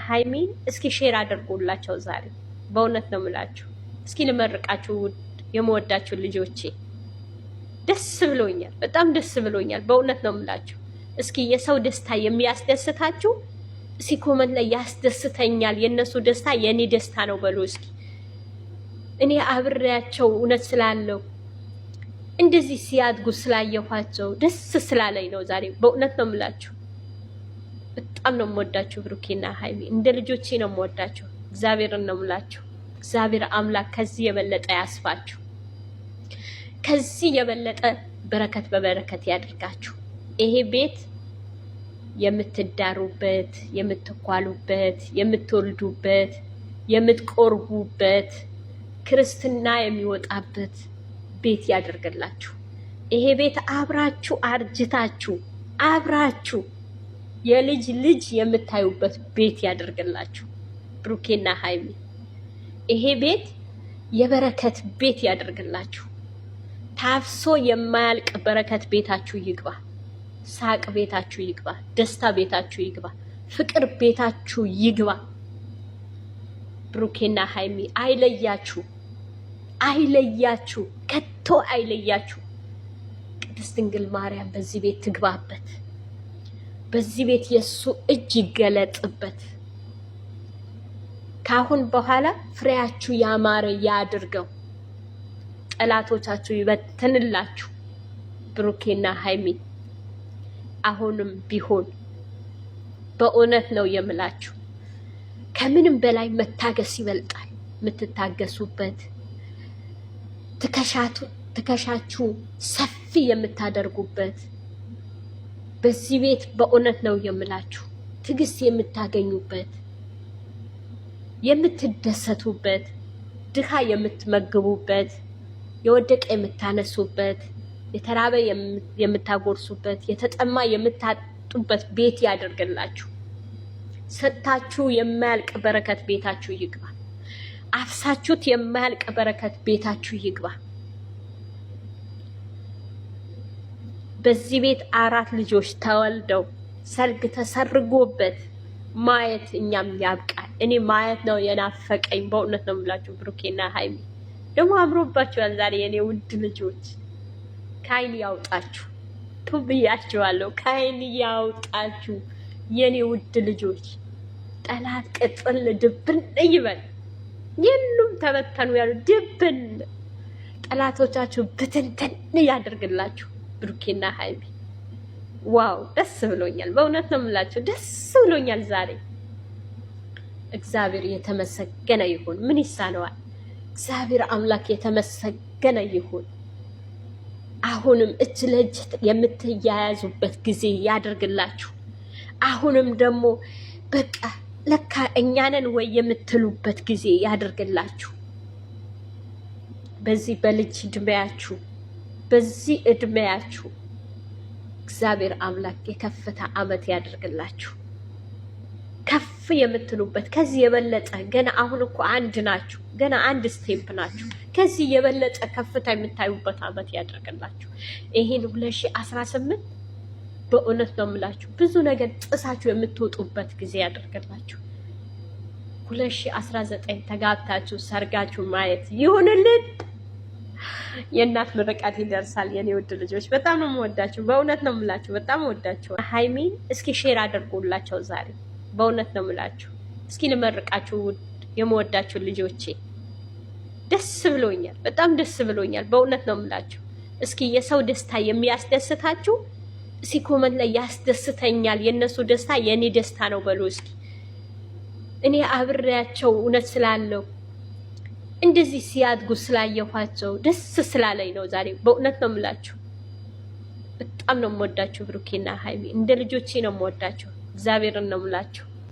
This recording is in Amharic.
ሃይሚን እስኪ ሼር አድርጉላቸው ዛሬ። በእውነት ነው የምላችሁ። እስኪ ልመርቃችሁ ውድ የምወዳችሁ ልጆቼ። ደስ ብሎኛል፣ በጣም ደስ ብሎኛል። በእውነት ነው የምላችሁ። እስኪ የሰው ደስታ የሚያስደስታችሁ እስኪ ኮመንት ላይ ያስደስተኛል፣ የእነሱ ደስታ የእኔ ደስታ ነው በሉ እስኪ። እኔ አብሬያቸው እውነት ስላለው እንደዚህ ሲያድጉ ስላየኋቸው ደስ ስላለኝ ነው ዛሬ። በእውነት ነው የምላችሁ። በጣም ነው የምወዳችሁ ብሩኬና ሃይሚ፣ እንደ ልጆቼ ነው የምወዳችሁ። እግዚአብሔርን ነው የምላችሁ። እግዚአብሔር አምላክ ከዚህ የበለጠ ያስፋችሁ፣ ከዚህ የበለጠ በረከት በበረከት ያድርጋችሁ። ይሄ ቤት የምትዳሩበት፣ የምትኳሉበት፣ የምትወልዱበት፣ የምትቆርቡበት፣ ክርስትና የሚወጣበት ቤት ያደርግላችሁ። ይሄ ቤት አብራችሁ አርጅታችሁ አብራችሁ የልጅ ልጅ የምታዩበት ቤት ያደርግላችሁ። ብሩኬና ሃይሚ ይሄ ቤት የበረከት ቤት ያደርግላችሁ። ታፍሶ የማያልቅ በረከት ቤታችሁ ይግባ። ሳቅ ቤታችሁ ይግባ። ደስታ ቤታችሁ ይግባ። ፍቅር ቤታችሁ ይግባ። ብሩኬና ሃይሚ አይለያችሁ፣ አይለያችሁ፣ ከቶ አይለያችሁ። ቅድስት ድንግል ማርያም በዚህ ቤት ትግባበት። በዚህ ቤት የሱ እጅ ይገለጥበት። ካሁን በኋላ ፍሬያችሁ ያማረ ያድርገው። ጠላቶቻችሁ ይበትንላችሁ። ብሩኬና ሃይሚ አሁንም ቢሆን በእውነት ነው የምላችሁ፣ ከምንም በላይ መታገስ ይበልጣል። የምትታገሱበት ትከሻችሁ ሰፊ የምታደርጉበት በዚህ ቤት በእውነት ነው የምላችሁ ትዕግስት የምታገኙበት፣ የምትደሰቱበት፣ ድሃ የምትመግቡበት፣ የወደቀ የምታነሱበት፣ የተራበ የምታጎርሱበት፣ የተጠማ የምታጡበት ቤት ያደርግላችሁ። ሰጥታችሁ የማያልቅ በረከት ቤታችሁ ይግባ። አፍሳችሁት የማያልቅ በረከት ቤታችሁ ይግባ። በዚህ ቤት 4 ልጆች ተወልደው ሰርግ ተሰርጎበት ማየት እኛም ያብቃል። እኔ ማየት ነው የናፈቀኝ። በእውነት ነው የምላችሁ። ብሩኬና ሃይሚ ደግሞ አምሮባችኋል ዛሬ የኔ ውድ ልጆች። ከዓይን ያውጣችሁ ብያችኋለሁ። ከዓይን ያውጣችሁ የኔ ውድ ልጆች። ጠላት ቅጥል ድብን ይበል። የሉም ተበተኑ ያሉ ድብን። ጠላቶቻችሁ ብትንትን ያደርግላችሁ። ብሩኬና ሃይሚ ዋው ደስ ብሎኛል። በእውነት ነው የምላችሁ ደስ ብሎኛል ዛሬ። እግዚአብሔር የተመሰገነ ይሁን። ምን ይሳነዋል? እግዚአብሔር አምላክ የተመሰገነ ይሁን። አሁንም እጅ ለእጅ የምትያያዙበት ጊዜ ያደርግላችሁ። አሁንም ደግሞ በቃ ለካ እኛንን ወይ የምትሉበት ጊዜ ያደርግላችሁ። በዚህ በልጅ እድሜያችሁ በዚህ እድሜያችሁ እግዚአብሔር አምላክ የከፍታ ዓመት ያደርግላችሁ። ከፍ የምትሉበት ከዚህ የበለጠ ገና አሁን እኮ አንድ ናችሁ፣ ገና አንድ ስቴፕ ናችሁ። ከዚህ የበለጠ ከፍታ የምታዩበት ዓመት ያደርግላችሁ። ይሄን 2018 በእውነት ነው የምላችሁ ብዙ ነገር ጥሳችሁ የምትወጡበት ጊዜ ያደርግላችሁ። 2019 ተጋብታችሁ ሰርጋችሁ ማየት ይሁንልን። የእናት ምርቃት ይደርሳል። የኔ ውድ ልጆች በጣም ነው የምወዳችሁ። በእውነት ነው የምላችሁ በጣም ወዳችሁ። ሃይሚን እስኪ ሼር አድርጉላቸው ዛሬ። በእውነት ነው የምላችሁ። እስኪ ልመርቃችሁ ውድ የምወዳችሁ ልጆቼ። ደስ ብሎኛል፣ በጣም ደስ ብሎኛል። በእውነት ነው የምላችሁ። እስኪ የሰው ደስታ የሚያስደስታችሁ እስኪ ኮመንት ላይ ያስደስተኛል፣ የእነሱ ደስታ የእኔ ደስታ ነው በሉ እስኪ። እኔ አብሬያቸው እውነት ስላለው እንደዚህ ሲያድጉ ስላየኋቸው ደስ ስላለኝ ነው ዛሬ። በእውነት ነው የምላችሁ። በጣም ነው የምወዳችሁ ብሩኬና ሃይሚ፣ እንደ ልጆቼ ነው የምወዳችሁ። እግዚአብሔርን ነው የምላችሁ።